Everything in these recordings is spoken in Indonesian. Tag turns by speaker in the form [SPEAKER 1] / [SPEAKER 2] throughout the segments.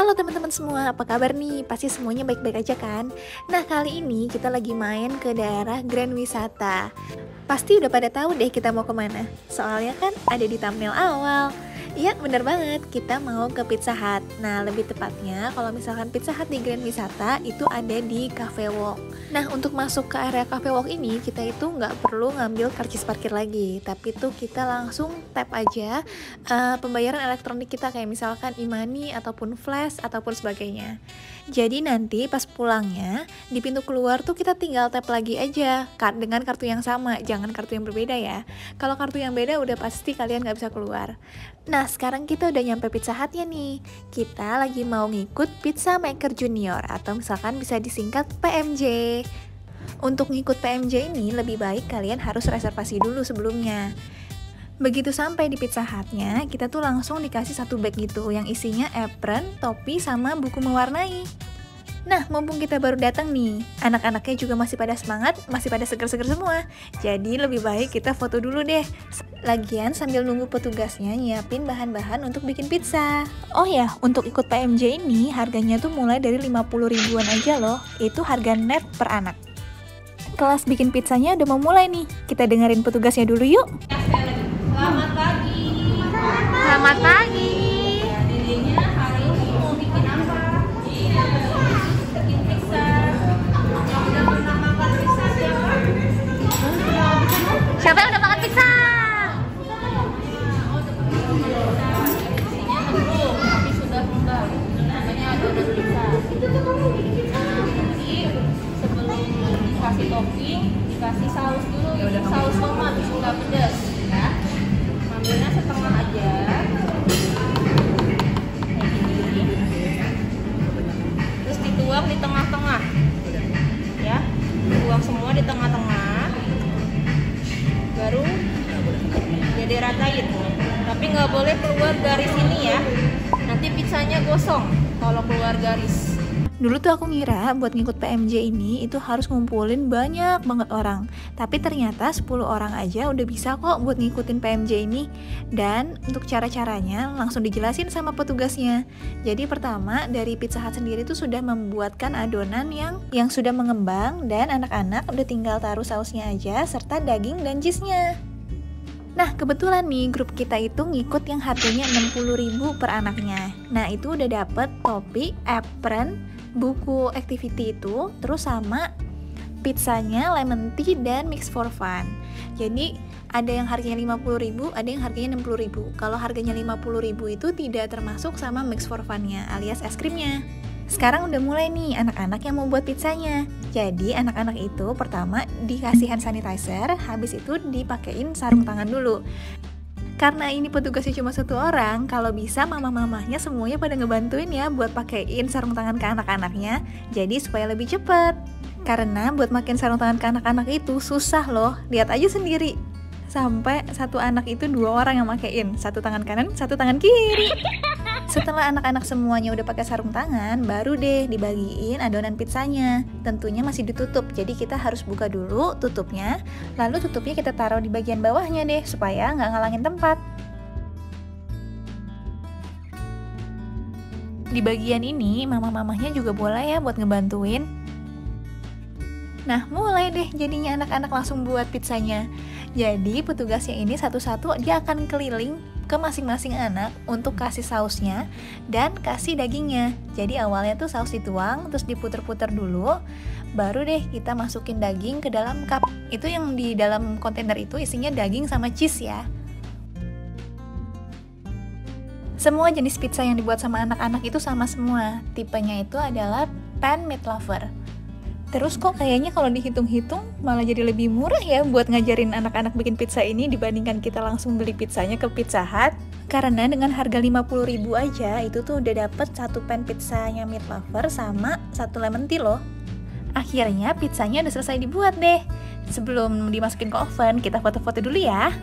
[SPEAKER 1] Halo teman-teman semua, apa kabar nih? Pasti semuanya baik-baik aja kan? Nah, kali ini kita lagi main ke daerah Grand Wisata. Pasti udah pada tahu deh kita mau kemana. Soalnya kan ada di thumbnail awal. Iya, bener banget, kita mau ke Pizza Hut. Nah, lebih tepatnya kalau misalkan Pizza Hut di Grand Wisata itu ada di Cafe Walk. Nah, untuk masuk ke area Cafe Walk ini, kita itu nggak perlu ngambil karcis parkir lagi. Tapi tuh kita langsung tap aja pembayaran elektronik kita, kayak misalkan e-money, ataupun flash, ataupun sebagainya. Jadi nanti pas pulangnya, di pintu keluar tuh kita tinggal tap lagi aja dengan kartu yang sama, jangan kartu yang berbeda ya. Kalau kartu yang beda udah pasti kalian nggak bisa keluar. Nah, sekarang kita udah nyampe Pizza Hut-nya nih. Kita lagi mau ngikut Pizza Maker Junior atau misalkan bisa disingkat PMJ. Untuk ngikut PMJ ini lebih baik kalian harus reservasi dulu sebelumnya. Begitu sampai di Pizza Hut-nya, kita tuh langsung dikasih satu bag gitu yang isinya apron, topi, sama buku mewarnai. Nah, mumpung kita baru datang nih, anak-anaknya juga masih pada semangat, masih pada seger-seger semua. Jadi lebih baik kita foto dulu deh. Lagian sambil nunggu petugasnya nyiapin bahan-bahan untuk bikin pizza. Oh ya, untuk ikut PMJ ini harganya tuh mulai dari 50 ribuan aja loh. Itu harga net per anak. Kelas bikin pizzanya udah mau mulai nih. Kita dengerin petugasnya dulu yuk.
[SPEAKER 2] Selamat pagi.
[SPEAKER 1] Selamat pagi.
[SPEAKER 2] Dedenya hari ini mau bikin apa? Bikin pizza. Udah pernah makan pizza siapa?
[SPEAKER 1] Siapa yang udah makan pizza?
[SPEAKER 2] Isinya belum, tapi sudah lengkap. Namanya adonan pizza. Nanti sebelum dikasih topping, dikasih saus dulu. Saus tomat, nggak pedas. Ya. Ambilnya setengah aja. Terus dituang di tengah-tengah, ya, tuang semua di tengah-tengah, baru jadi ratain. Tapi nggak boleh keluar garis ini ya, nanti pizzanya gosong kalau keluar garis.
[SPEAKER 1] Dulu tuh aku ngira buat ngikut PMJ ini itu harus ngumpulin banyak banget orang. Tapi ternyata 10 orang aja udah bisa kok buat ngikutin PMJ ini. Dan untuk cara-caranya langsung dijelasin sama petugasnya. Jadi pertama dari Pizza Hut sendiri tuh sudah membuatkan adonan yang sudah mengembang. Dan anak-anak udah tinggal taruh sausnya aja serta daging dan cheese-nya. Nah, kebetulan nih grup kita itu ngikut yang harganya 60 ribu per anaknya. Nah, itu udah dapet topi, apron, buku activity itu, terus sama pizzanya, lemon tea, dan mix for fun. Jadi ada yang harganya 50 ribu, ada yang harganya 60 ribu. Kalau harganya 50 ribu itu tidak termasuk sama mix for fun-nya alias es krimnya. Sekarang udah mulai nih anak-anak yang mau buat pizzanya. Jadi anak-anak itu pertama dikasih hand sanitizer, habis itu dipakein sarung tangan dulu. Karena ini petugasnya cuma satu orang, kalau bisa mama-mamahnya semuanya pada ngebantuin ya buat pakein sarung tangan ke anak-anaknya. Jadi supaya lebih cepet. Karena buat makin sarung tangan ke anak-anak itu susah loh, lihat aja sendiri. Sampai satu anak itu 2 orang yang makein, satu tangan kanan, satu tangan kiri. Setelah anak-anak semuanya udah pakai sarung tangan, baru deh dibagiin adonan pizzanya. Tentunya masih ditutup, jadi kita harus buka dulu tutupnya. Lalu tutupnya kita taruh di bagian bawahnya deh, supaya nggak ngalangin tempat. Di bagian ini, mama-mamahnya juga boleh ya buat ngebantuin. Nah, mulai deh jadinya anak-anak langsung buat pizzanya. Jadi petugasnya ini satu-satu dia akan keliling ke masing-masing anak untuk kasih sausnya dan kasih dagingnya. Jadi awalnya tuh saus dituang, terus diputer-puter dulu, baru deh kita masukin daging ke dalam cup. Itu yang di dalam kontainer itu isinya daging sama cheese ya. Semua jenis pizza yang dibuat sama anak-anak itu sama semua. Tipenya itu adalah pan meat lover. Terus kok kayaknya kalau dihitung-hitung malah jadi lebih murah ya buat ngajarin anak-anak bikin pizza ini dibandingkan kita langsung beli pizzanya ke Pizza Hut. Karena dengan harga 50 ribu aja itu tuh udah dapet satu pan pizzanya meat lover sama satu lemon tea loh. Akhirnya pizzanya udah selesai dibuat deh. Sebelum dimasukin ke oven kita foto-foto dulu ya.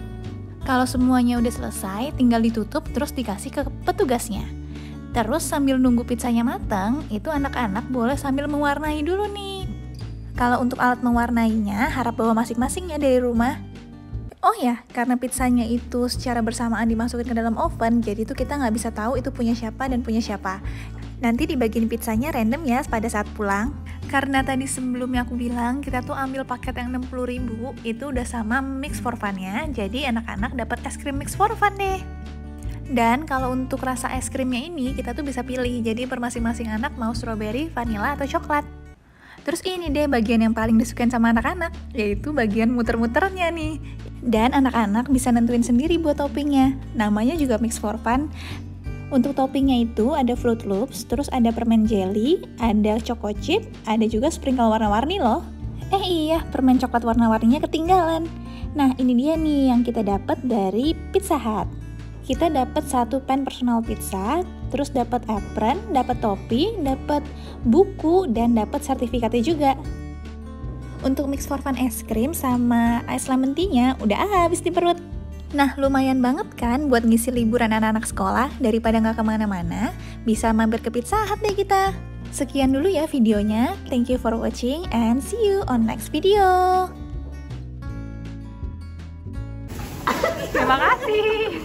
[SPEAKER 1] Kalau semuanya udah selesai tinggal ditutup terus dikasih ke petugasnya. Terus sambil nunggu pizzanya matang itu anak-anak boleh sambil mewarnai dulu nih. Kalau untuk alat mewarnainya, harap bawa masing-masing ya dari rumah. Oh ya, karena pizzanya itu secara bersamaan dimasukin ke dalam oven, jadi itu kita nggak bisa tahu itu punya siapa dan punya siapa. Nanti dibagiin pizzanya random ya pada saat pulang. Karena tadi sebelumnya aku bilang kita tuh ambil paket yang 60.000, itu udah sama mix for fun-nya. Jadi anak-anak dapat es krim mix for fun deh. Dan kalau untuk rasa es krimnya ini kita tuh bisa pilih. Jadi per masing-masing anak mau strawberry, vanilla atau coklat. Terus ini deh bagian yang paling disukain sama anak-anak, yaitu bagian muter-muternya nih. Dan anak-anak bisa nentuin sendiri buat toppingnya. Namanya juga mix for fun. Untuk toppingnya itu ada Fruit Loops, terus ada permen jelly, ada choco chip, ada juga sprinkle warna-warni loh. Iya, permen coklat warna-warninya ketinggalan. Nah, ini dia nih yang kita dapat dari Pizza Hut. Kita dapat 1 pan personal pizza, terus dapat apron, dapat topi, dapat buku, dan dapat sertifikatnya juga. Untuk mix for fun es krim sama ice lemon tea-nya udah habis di perut. Nah, lumayan banget kan buat ngisi liburan anak-anak sekolah. Daripada nggak kemana-mana, bisa mampir ke Pizza Hut deh kita. Sekian dulu ya videonya. Thank you for watching and see you on next video.
[SPEAKER 2] Terima kasih.